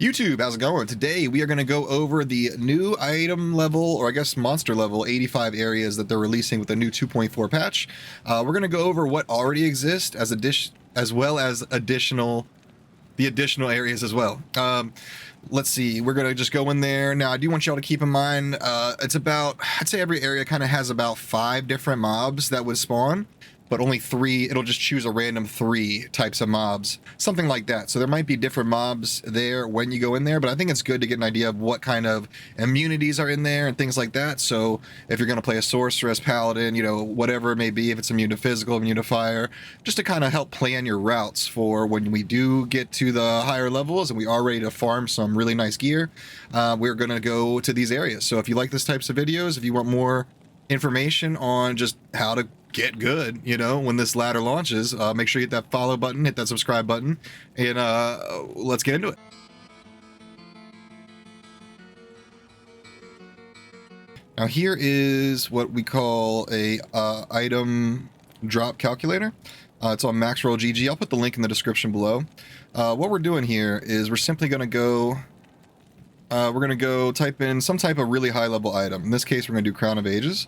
YouTube, how's it going? Today we are going to go over the new item level, or I guess monster level 85 areas that they're releasing with the new 2.4 patch. We're going to go over what already exists as well as the additional areas as well. Let's see, we're going to just go in there. Now, I do want y'all to keep in mind, it's about, I'd say every area kind of has about 5 different mobs that would spawn, but only 3, it'll just choose a random 3 types of mobs, something like that. So there might be different mobs there when you go in there, but I think it's good to get an idea of what kind of immunities are in there and things like that. So if you're going to play a sorceress, paladin, you know, whatever it may be, if it's immune to physical, immune to fire, just to kind of help plan your routes for when we do get to the higher levels and we are ready to farm some really nice gear, we're going to go to these areas. So if you like this types of videos, if you want more information on just how to get good, you know, when this ladder launches, make sure you hit that follow button, hit that subscribe button, and let's get into it. Now here is what we call a item drop calculator. It's on Maxroll GG. I'll put the link in the description below. What we're doing here is we're simply going to go type in some type of really high level item. In this case, we're going to do Crown of Ages.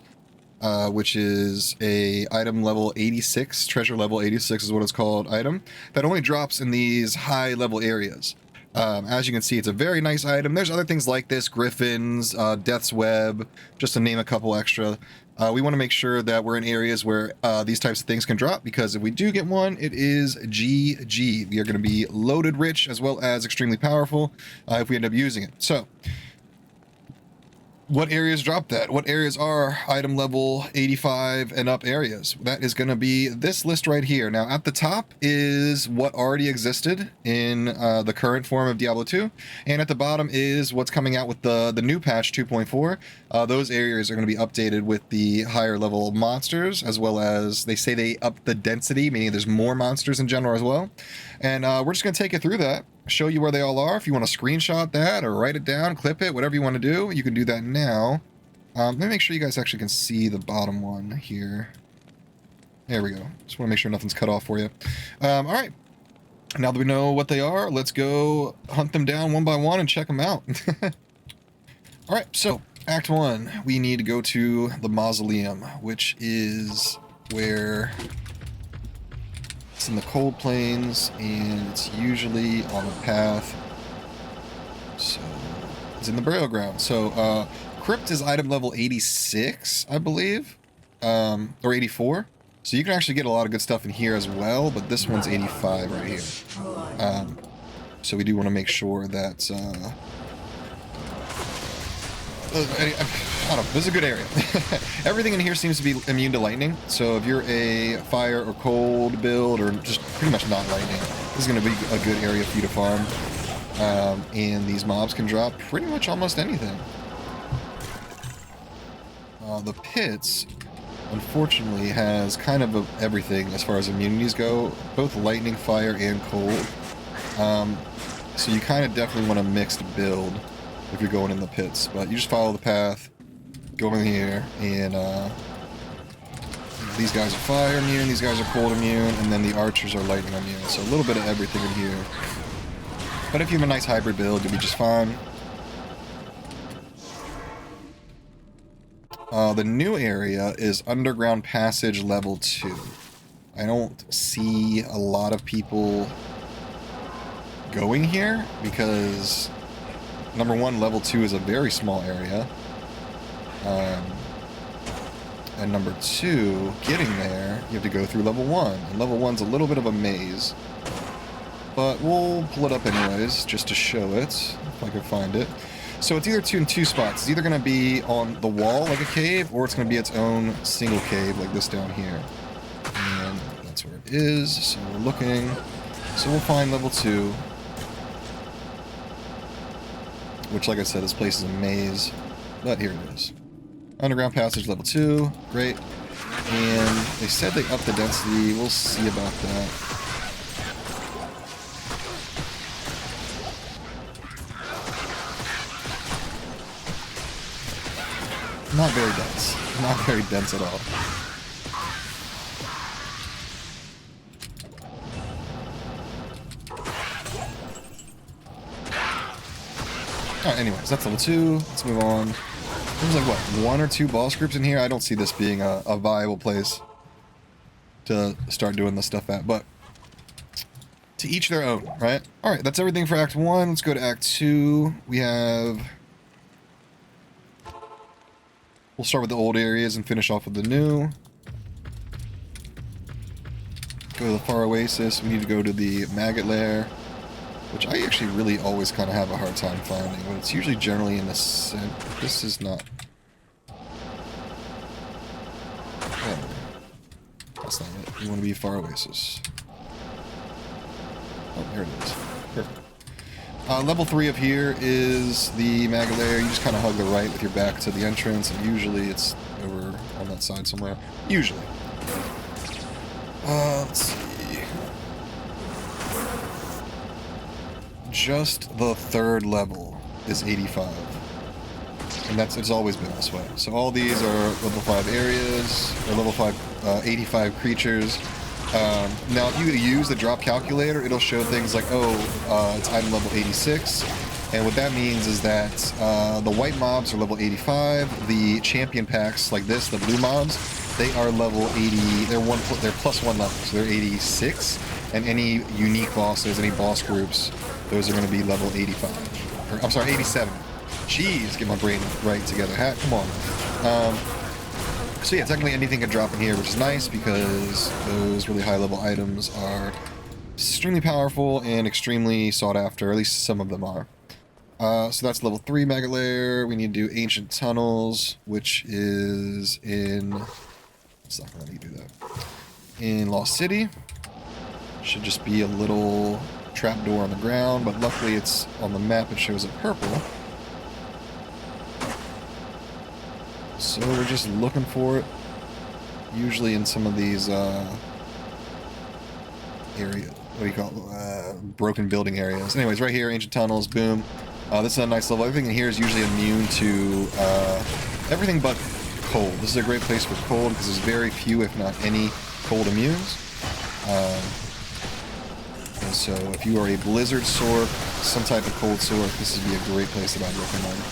Which is a item level 86, treasure level 86 is what it's called, item, that only drops in these high level areas. As you can see, it's a very nice item. There's other things like this, griffins, death's web, just to name a couple extra. We want to make sure that we're in areas where these types of things can drop, because if we do get one, it is GG. We are going to be loaded rich as well as extremely powerful if we end up using it. So what areas drop that? What areas are item level 85 and up areas? That is going to be this list right here. Now, at the top is what already existed in the current form of Diablo 2, and at the bottom is what's coming out with the new patch 2.4. Those areas are going to be updated with the higher level monsters, as well as they say they up the density, meaning there's more monsters in general as well. And we're just going to take you through that, show you where they all are. If you want to screenshot that or write it down, clip it, whatever you want to do, you can do that now. Let me make sure you guys actually can see the bottom one here. There we go. Just want to make sure nothing's cut off for you. All right. Now that we know what they are, let's go hunt them down one by one and check them out. All right, so Act 1, we need to go to the Mausoleum, which is where it's in the cold plains, and it's usually on the path. So it's in the burial ground. So Crypt is item level 86, I believe, or 84. So you can actually get a lot of good stuff in here as well, but this one's 85 right here. So we do want to make sure that I don't know, this is a good area. Everything in here seems to be immune to lightning, so if you're a fire or cold build, or just pretty much not lightning, this is going to be a good area for you to farm. And these mobs can drop pretty much almost anything. The pits, unfortunately, has kind of everything as far as immunities go, both lightning, fire, and cold. So you kind of definitely want a mixed build if you're going in the pits, but you just follow the path, go in here, and these guys are fire immune, these guys are cold immune, and then the archers are lightning immune, so a little bit of everything in here. But if you have a nice hybrid build, you'll be just fine. The new area is Underground Passage Level 2. I don't see a lot of people going here, because number one, level 2 is a very small area. And number 2, getting there, you have to go through level 1. And level 1's a little bit of a maze. But we'll pull it up anyways, just to show it, if I can find it. So it's either in two spots. It's either going to be on the wall like a cave, or it's going to be its own single cave like this down here. And that's where it is. So we're looking. So we'll find level 2. Which, like I said, this place is a maze. But here it is. Underground Passage level 2. Great. And they said they upped the density. We'll see about that. Not very dense. Not very dense at all. Alright, anyways, that's level 2. Let's move on. There's like, what, 1 or 2 boss groups in here? I don't see this being a viable place to start doing this stuff at, but to each their own, right? Alright, that's everything for Act 1. Let's go to Act 2. We have... We'll start with the old areas and finish off with the new. Go to the Far Oasis. We need to go to the Maggot Lair, which I actually really always kind of have a hard time finding, but it's usually generally in the center. This is not... Oh, that's not it. You want to be Far Oasis. Oh, there it is. Perfect. Level 3 of here is the Maggot Lair. You just kind of hug the right with your back to the entrance, and usually it's over on that side somewhere. Usually. Let's see. Just the 3rd level is 85. And it's always been this way. So all these are level 5 areas, or level 5, 85 creatures. Now, if you use the drop calculator, it'll show things like, it's item level 86. And what that means is that the white mobs are level 85. The champion packs, like this, the blue mobs, they are level 80. They're plus 1 level, so they're 86. And any unique bosses, any boss groups, those are going to be level 85. Or, I'm sorry, 87. Jeez, get my brain right together. Come on. So yeah, technically anything can drop in here, which is nice because those really high level items are extremely powerful and extremely sought after, at least some of them are. So that's level 3 Maggot Lair. We need to do Ancient Tunnels, which is in... It's not gonna let me do that. In Lost City. Should just be a little trapdoor on the ground, but luckily it's on the map, it shows it purple. So we're just looking for it, usually in some of these area, what do you call it, broken building areas. Anyways, right here, Ancient Tunnels, boom. This is a nice level. Everything in here is usually immune to everything but cold. This is a great place for cold because there's very few, if not any, cold immunes. And so if you are a blizzard sork, some type of cold sork, this would be a great place that I'd recommend.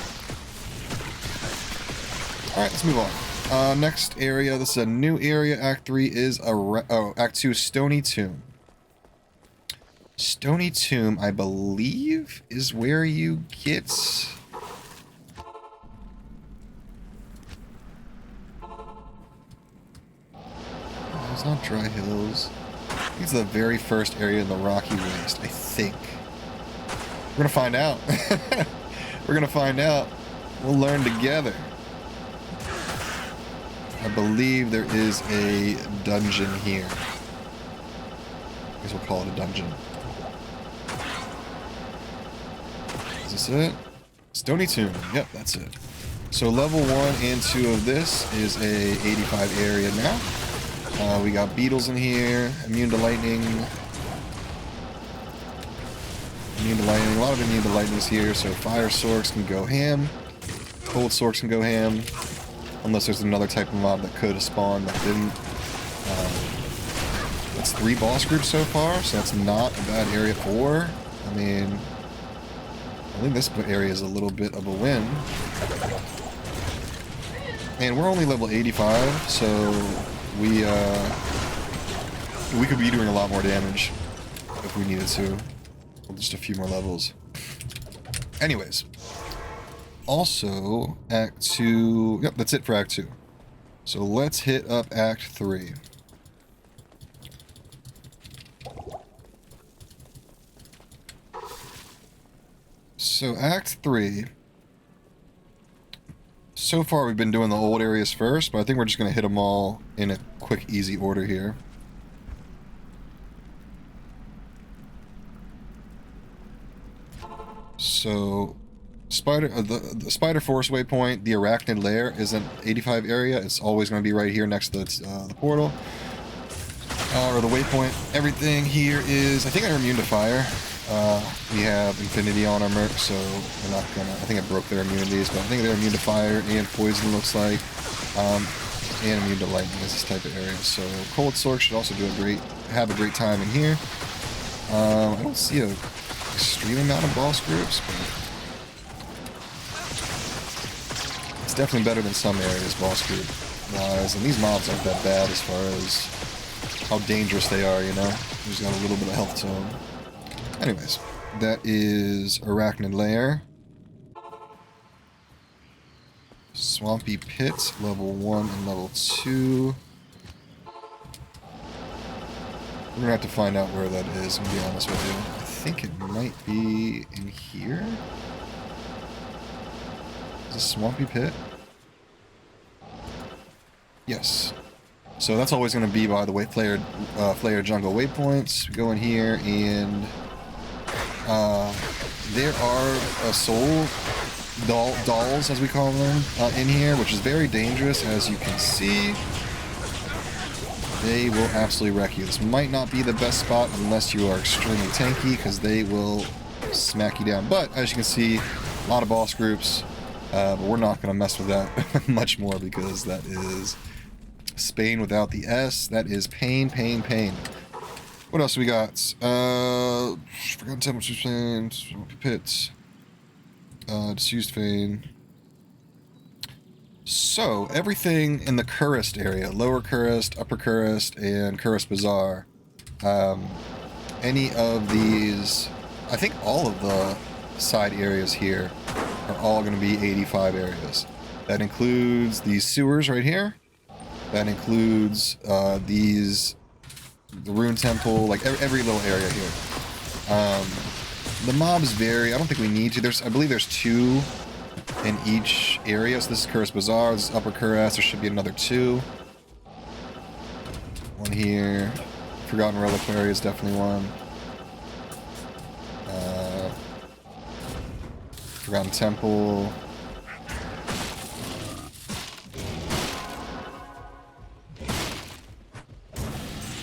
Alright, let's move on. Next area, this is a new area. Act 3 is Act 2, Stoney Tomb. Stoney Tomb, I believe, is where you get... It's not Dry Hills. I think it's the very first area in the Rocky Waste, I think. We're gonna find out. We're gonna find out. We'll learn together. I believe there is a dungeon here. I guess we'll call it a dungeon. Is this it? Stoney Tomb. Yep, that's it. So level 1 and 2 of this is a 85 area now. We got beetles in here, immune to lightning. Immune to lightning. A lot of immune to lightnings here, so fire sorks can go ham. Cold sorks can go ham. Unless there's another type of mob that could have spawned that didn't. That's 3 boss groups so far, so that's not a bad area for. I mean, I think this area is a little bit of a win. And we're only level 85, so we could be doing a lot more damage if we needed to. With just a few more levels. Anyways. Also, Act 2... Yep, that's it for Act 2. So let's hit up Act 3. So Act 3... So far we've been doing the old areas first, but I think we're just going to hit them all in a quick, easy order here. So... the Spider Force waypoint, the Arachnid Lair, isn't 85 area. It's always going to be right here next to the portal. Or the waypoint. Everything here is... I think I'm immune to fire. We have Infinity on our merc, so we're not going to... I think I broke their immunities, but I think they're immune to fire and poison, looks like. And immune to lightning is this type of area. So Cold Sork should also have a great time in here. I don't see an extreme amount of boss groups, but... It's definitely better than some areas boss group wise, and these mobs aren't that bad as far as how dangerous they are, you know? They just got a little bit of health to them. Anyways, that is Arachnid Lair. Swampy Pit, level 1 and level 2. We're gonna have to find out where that is, I'm gonna be honest with you. I think it might be in here? Is this Swampy Pit? Yes. So that's always going to be, by the way, Flayer Jungle waypoints. We go in here, and there are soul dolls, as we call them, in here, which is very dangerous, as you can see. They will absolutely wreck you. This might not be the best spot unless you are extremely tanky, because they will smack you down. But, as you can see, a lot of boss groups, but we're not going to mess with that much more, because that is Spain without the S. That is pain, pain, pain. What else we got? Forgotten Temperature Fane, Swampy Pits, Disused Fane. So, everything in the Kurist area, Lower Kurist, Upper Kurist, and Kurist Bazaar, any of these, I think all of the side areas here are all going to be 85 areas. That includes these sewers right here. That includes the Rune Temple, like every little area here. The mobs vary. I don't think we need to. I believe there's 2 in each area. So this is Kurist Bazaar, this is Upper Kurist. There should be another 2. One here. Forgotten Reliquary is definitely one. Forgotten Temple.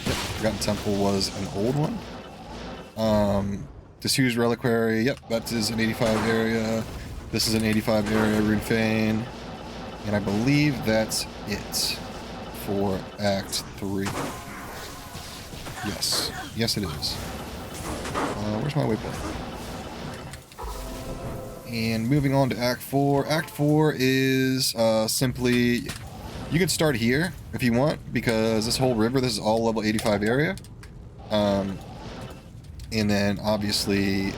Yep, Forgotten Temple was an old one. Disused Reliquary. Yep, that is an 85 area. This is an 85 area, Rune Fane. And I believe that's it for Act 3. Yes. Yes, it is. Where's my waypoint? And moving on to Act 4. Act 4 is simply... You can start here if you want, because this whole river, this is all level 85 area. And then, obviously,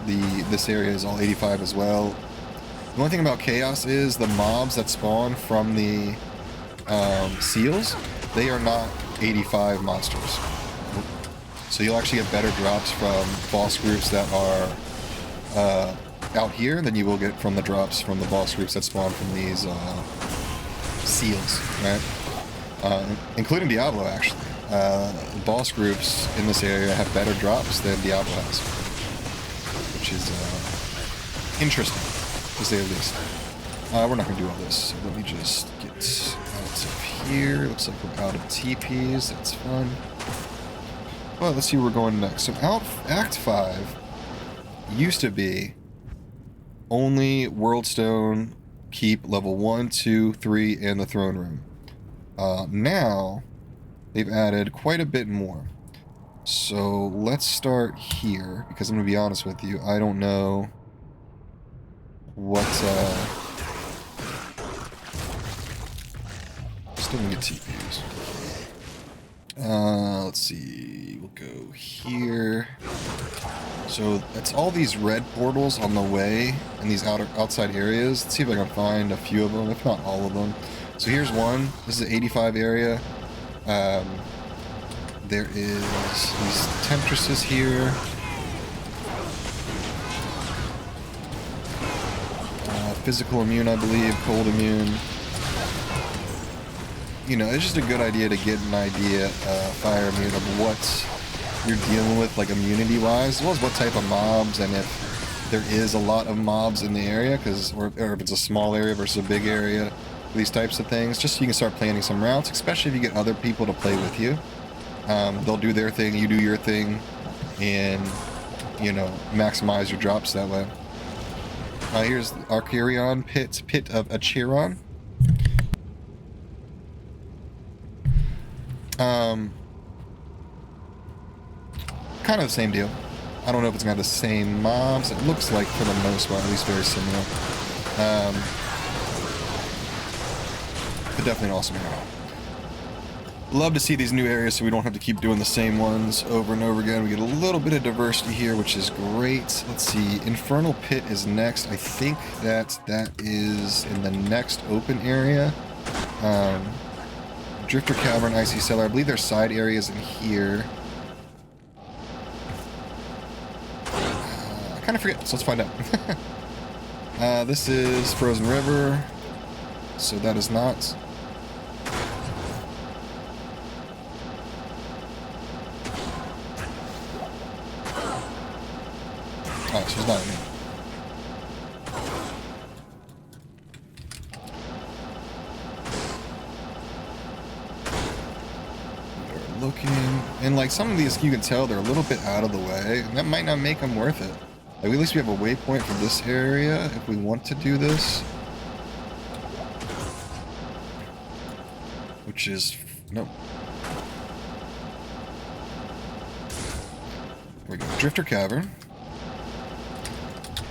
this area is all 85 as well. The only thing about Chaos is the mobs that spawn from the seals, they are not 85 monsters. So you'll actually get better drops from boss groups that are out here than you will get from the drops from the boss groups that spawn from these seals, right? Including Diablo, actually. Boss groups in this area have better drops than Diablo has, which is interesting, to say the least. We're not going to do all this, so let me just get out of here. Looks like we're out of TPs, that's fun. Well, let's see where we're going next. So Act 5 used to be only Worldstone, Keep, level 1, 2, 3, and the Throne Room. Now, they've added quite a bit more. So let's start here, because I'm going to be honest with you, I don't know what... Still going to get TPs. Let's see, we'll go here. So that's all these red portals on the way in these outside areas. Let's see if I can find a few of them, if not all of them. So here's one. This is the 85 area. There is these Temptresses here. Physical immune, I believe, cold immune. You know, it's just a good idea to get an idea, fire immune, of what you're dealing with, like immunity-wise, as well as what type of mobs, and if there is a lot of mobs in the area, or if it's a small area versus a big area, these types of things, just so you can start planning some routes, especially if you get other people to play with you. They'll do their thing, you do your thing, and, you know, maximize your drops that way. Here's Archerion Pit of Acheron. Kind of the same deal. I don't know if it's going to have the same mobs. It looks like, for the most part, at least very similar. But definitely an awesome area. Love to see these new areas so we don't have to keep doing the same ones over and over again. We get a little bit of diversity here, which is great. Let's see. Infernal Pit is next. I think that is in the next open area. Drifter Cavern, Icy Cellar. I believe there's side areas in here. I kind of forget, so let's find out. This is Frozen River, so that is not. Oh, she's not in here. We are looking, and like some of these, you can tell they're a little bit out of the way, and that might not make them worth it. Like, at least we have a waypoint for this area if we want to do this. Which is... no. There we go. Drifter Cavern.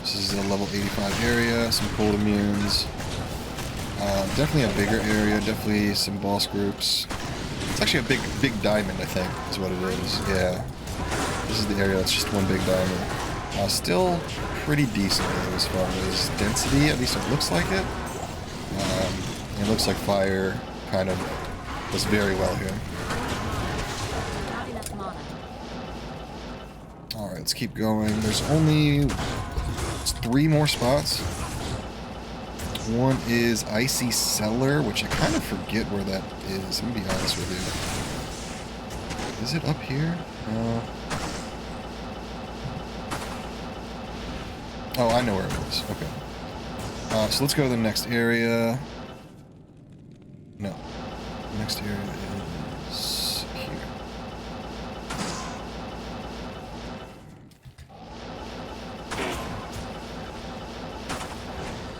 This is a level 85 area. Some cold immunes. Definitely a bigger area. Definitely some boss groups. It's actually a big diamond, I think, is what it is. Yeah. This is the area that's just one big diamond. Still pretty decent though, as far as density, at least it looks like it. It looks like fire kind of does very well here. Alright, let's keep going. There's only 3 more spots. One is Icy Cellar, which I kind of forget where that is. I'm gonna be honest with you. Is it up here? No. Oh, I know where it is. Okay. So let's go to the next area. No. The next area is here.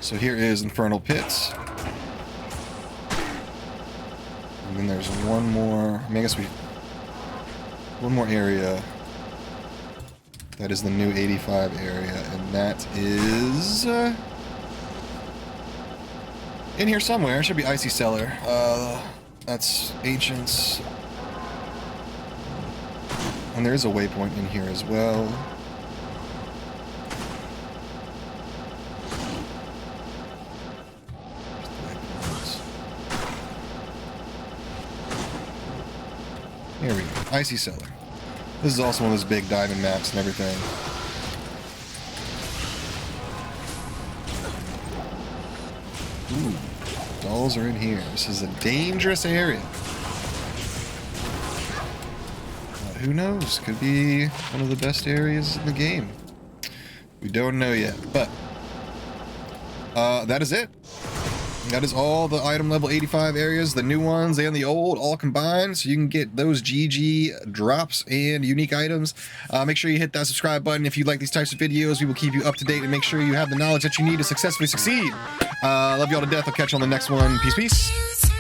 So here is Infernal Pits. And then there's one more... I mean, I guess one more area. That is the new 85 area, and that is in here somewhere. It should be Icy Cellar. That's Ancients. And there is a waypoint in here as well. Here we go. Icy Cellar. This is also one of those big diamond maps and everything. Ooh, dolls are in here. This is a dangerous area. Who knows? Could be one of the best areas in the game. We don't know yet, but that is it. That is all the item level 85 areas, the new ones and the old, all combined, so you can get those GG drops and unique items. Make sure you hit that subscribe button if you like these types of videos. We will keep you up to date and make sure you have the knowledge that you need to successfully succeed. Love you all to death. I'll catch you on the next one. Peace, peace.